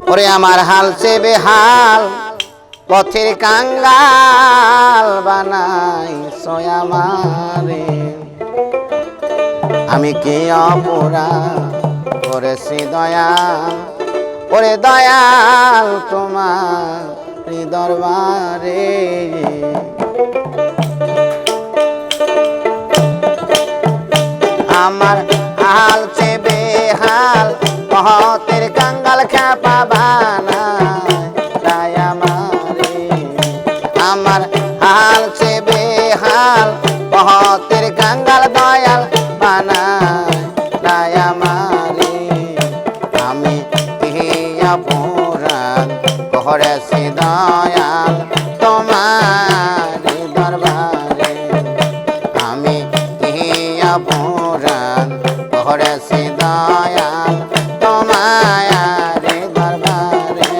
ওরে আমার হাল সে বেহাল পথের কাঙ্গাল বানাই আমারে আমি কি অপরাধ করেছি দয়াল ওরে দয়াল তোমার দরবারে আমার হাল সে বেহাল পথের কাঙ্গাল খ্যাপা বানাই আমারে আমার হাল সে বেহাল পথের কাঙ্গাল দয়াল বানাই আমারে আমি কি অপরাধ করেছি দয়াল তোমার দরবারে আমি কি অপরাধ করেছি দয়াল তোমার দরবারে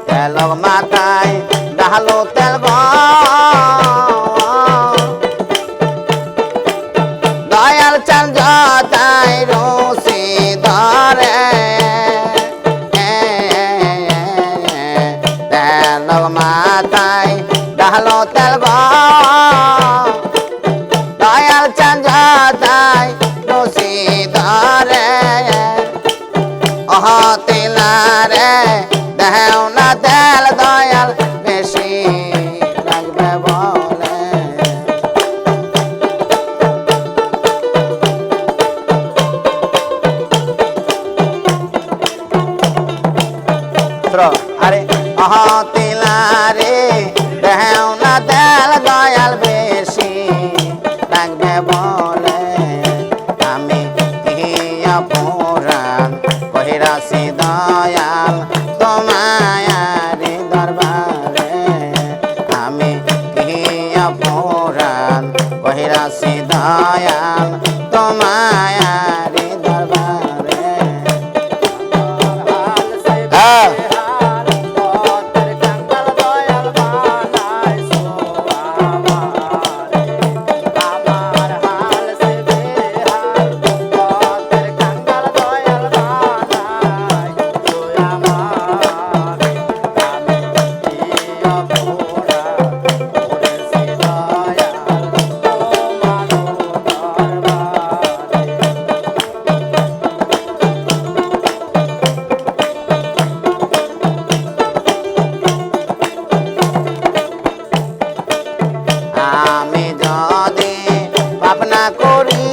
তেল মাথায় ডালো তেল দয়াল চাল যাতাই রসি ধরে তেল মাথায় ডালো তেল দয়াল চাল যাতাই রসি ধরে তেলারে দেও না তেল দয়াল বেশি লাগবে বলে আরে তেলারে দেও না তেল দয়াল বেশি লাগবে বলে আমি কি অপরাধ কহিরাছি দয়াল তোমার দরবারে আমি কি অপরাধ কহিরাছি দয়াল তোমার দরবারে আমি যদি পাপ না করি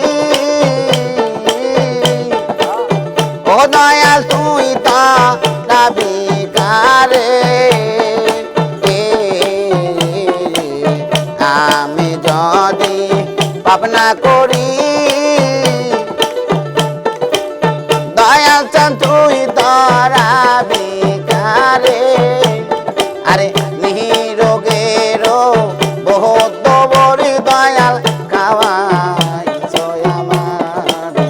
ও দয়াল তুই তা দাবি কারে আমি যদি পাপ না করি দয়াল চান তুই ধরাবি কারে আরে নিরোগের বহুত বড়ি দয়াল খাওয়াই আমারে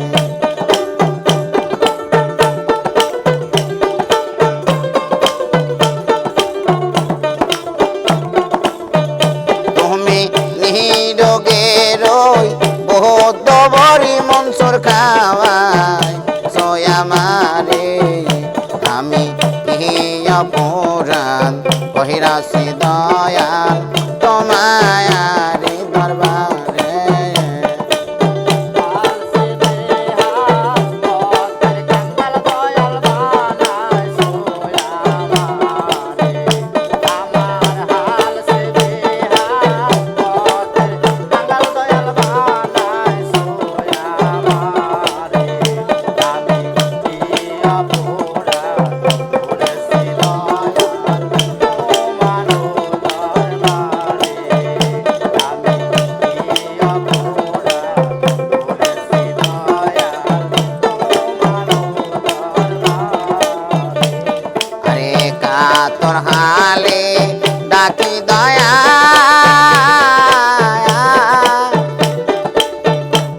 তুমি নিরোগের বহুত বড়ি মনসুর খাওয়াই আমারে আমি কি অপরাধ কহিরাছি দয়াল তোমার দরবারে তোর হালে ডাকি দয়া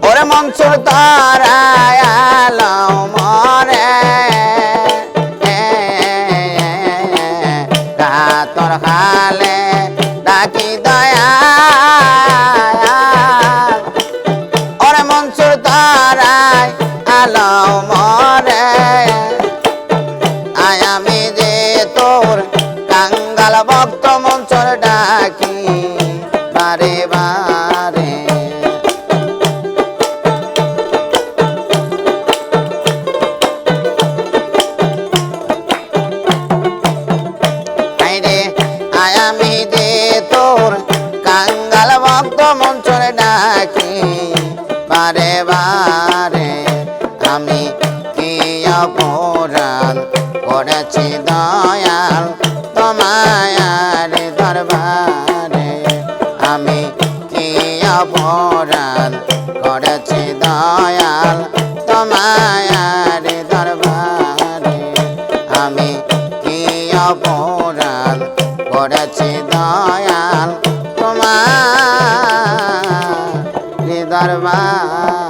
ওরে মনসুর তারায়াল মনসুর তারাই আলো মরে আয় আমি যে তোর কাঙ্গাল ভক্ত মনসুর ডাকি বারে বারে আয় আমি যে তোর কাঙ্গাল ভক্ত মনসুর ডাকি বারে বারে আমি কি অপরাধ করেছি দয়াল তোমার দরবারে আমি কি অপরাধ করেছি দয়াল তোমার দরবারে আমি কি অপরাধ করেছি দয়াল তোমার দরবার